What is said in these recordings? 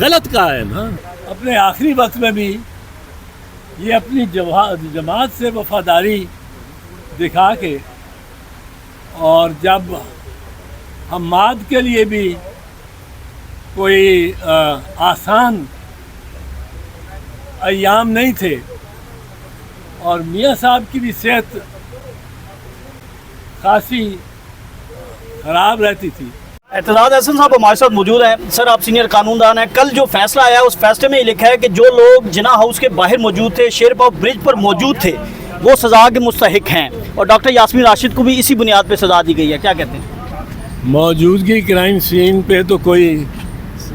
غلط کہا ہے نا. اپنے آخری وقت میں بھی یہ اپنی جماعت سے وفاداری دکھا کے اور جب حماد کے لیے بھی کوئی آسان ایام نہیں تھے اور میاں صاحب کی بھی صحت خاصی خراب رہتی تھی. اعتزاز احسن صاحب ہمارے ساتھ موجود ہیں. سر آپ سینئر قانون دان ہیں. کل جو فیصلہ آیا اس فیصلے میں یہ لکھا ہے کہ جو لوگ جناح ہاؤس کے باہر موجود تھے، شیر پاؤ برج پر موجود تھے، وہ سزا کے مستحق ہیں اور ڈاکٹر یاسمین راشد کو بھی اسی بنیاد پہ سزا دی گئی ہے. کیا کہتے ہیں؟ موجودگی کرائم سین پہ تو کوئی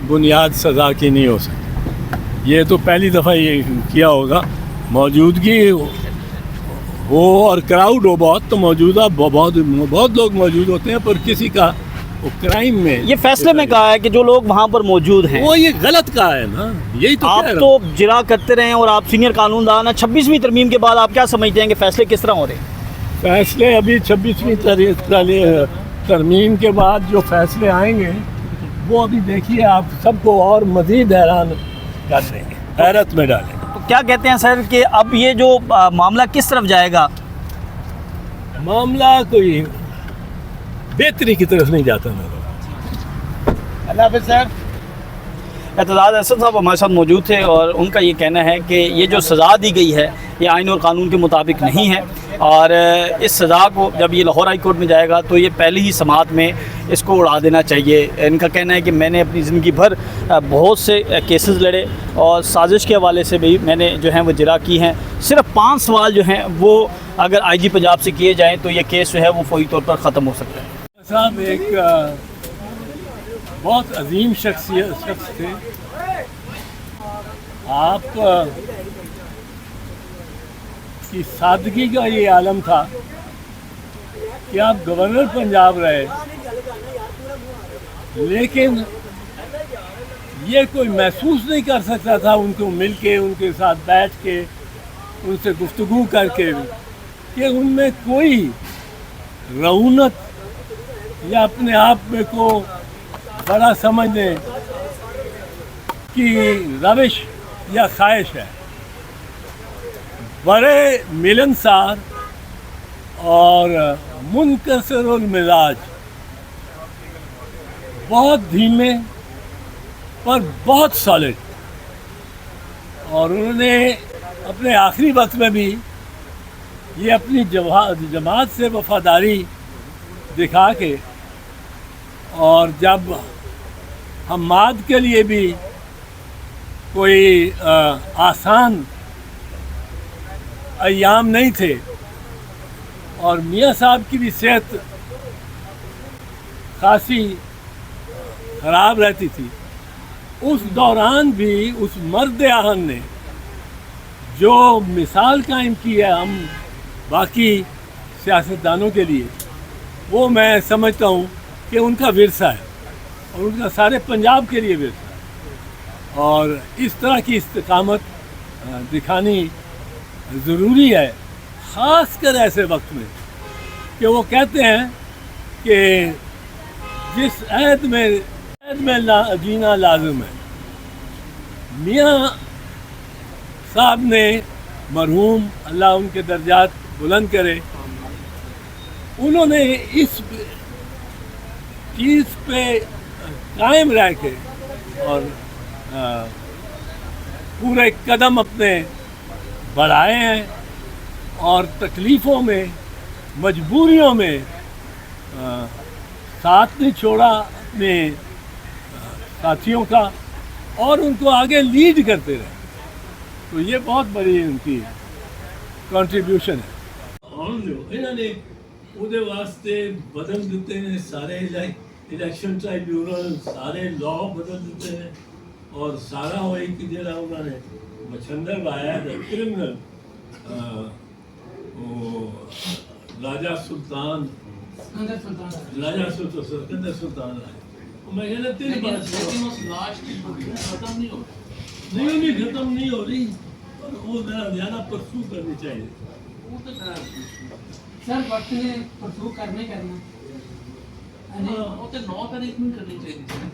بنیاد سزا کی نہیں ہو سکتی. یہ تو پہلی دفعہ یہ کیا ہوگا. موجودگی ہو اور کراؤڈ ہو بہت تو موجودہ بہت لوگ موجود ہوتے ہیں، پر کسی کا وہ کرائم میں یہ فیصلے میں کہا ہے کہ جو لوگ وہاں پر موجود ہیں. وہ یہ غلط کہا ہے نا. یہی تو آپ کہہ رہا تو ہوں. جرا کرتے رہے ہیں اور آپ سینئر قانون دان ہیں. 26ویں ترمیم کے بعد آپ کیا سمجھتے ہیں کہ فیصلے کس طرح ہو رہے ہیں؟ فیصلے ابھی 26ویں ترمیم کے بعد جو فیصلے آئیں گے وہ ابھی دیکھیے آپ سب کو اور مزید حیران کر دیں گے، حیرت میں ڈالیں گے. تو کیا کہتے ہیں سر کہ اب یہ جو معاملہ کس طرف جائے گا؟ معاملہ کوئی بہتری کی طرف نہیں جاتا میرا. اللہ حافظ سر. اعتزاز احسن صاحب ہمارے ساتھ موجود تھے اور ان کا یہ کہنا ہے کہ یہ جو سزا دی گئی ہے یہ آئین اور قانون کے مطابق نہیں ہے اور اس سزا کو جب یہ لاہور ہائی کورٹ میں جائے گا تو یہ پہلی ہی سماعت میں اس کو اڑا دینا چاہیے. ان کا کہنا ہے کہ میں نے اپنی زندگی بھر بہت سے کیسز لڑے اور سازش کے حوالے سے بھی میں نے جو ہیں وہ جرا کی ہیں. صرف 5 سوال جو ہیں وہ اگر آئی جی پنجاب سے کیے جائیں تو یہ کیس جو ہے وہ فوری طور پر ختم ہو سکتا ہے. صاحب ایک بہت عظیم شخص تھے. آپ کی سادگی کا یہ عالم تھا کہ آپ گورنر پنجاب رہے لیکن یہ کوئی محسوس نہیں کر سکتا تھا ان کو مل کے، ان کے ساتھ بیٹھ کے، ان سے گفتگو کر کے کہ ان میں کوئی رعونت یا اپنے آپ میں کو بڑا سمجھنے کی روش یا خواہش ہے. بڑے ملنسار اور منکسر المزاج، بہت دھیمے پر بہت سالڈ. اور انہوں نے اپنے آخری وقت میں بھی یہ اپنی جماعت سے وفاداری دکھا کے اور جب حماد کے لیے بھی کوئی آسان ایام نہیں تھے اور میاں صاحب کی بھی صحت خاصی خراب رہتی تھی، اس دوران بھی اس مرد آہن نے جو مثال قائم کی ہے ہم باقی سیاستدانوں کے لیے، وہ میں سمجھتا ہوں کہ ان کا ورثہ ہے اور ان کا سارے پنجاب کے لیے ورثہ ہے. اور اس طرح کی استقامت دکھانی ضروری ہے، خاص کر ایسے وقت میں کہ وہ کہتے ہیں کہ جس عہد میں جینا لازم ہے. میاں صاحب نے مرحوم، اللہ ان کے درجات بلند کرے، انہوں نے اس چیز پہ قائم رہ کے اور پورے قدم اپنے بڑھائے ہیں اور تکلیفوں میں، مجبوریوں میں ساتھ نہیں چھوڑا اپنے ساتھیوں کا اور ان کو آگے لیڈ کرتے رہے. تو یہ بہت بڑی ان کی کنٹریبیوشن ہے. انہوں نے ਉਹਦੇ ਵਾਸਤੇ ਬਦਲ ਦਿੱਤੇ ਨੇ ਸਾਰੇ ਇਲੈਕਸ਼ਨ ਟ੍ਰਾਈਬਿਊਨਲ, ਸਾਰੇ ਲਾਅ ਬਦਲ ਦਿੱਤੇ ਨੇ ਔਰ ਸਾਰਾ ਉਹ ਇੱਕ ਜਿਹੜਾ ਉਹਨਾਂ ਨੇ ਮਛੰਦਰ ਲਾਇਆ ਹੈ ਕ੍ਰਿਮੀਨਲ, ਉਹ ਰਾਜਾ ਸੁਲਤਾਨ ਸਿਕੰਦਰ ਸੁਲਤਾਨ ਹੈ. ਮੈਂ ਕਹਿੰਦਾ 3 ਬਾਦਸ਼ਾਹ نہیں ختم نہیں ہو رہی اور وہ میرا زیادہ پرسو کرنی چاہیے. سر وقت نے پرسو کرنا ਉਹ ਤੇ 9 ਤਾਰੀਖ ਨੂੰ ਕਰਨੀ ਚਾਹੀਦੀ ਸੀ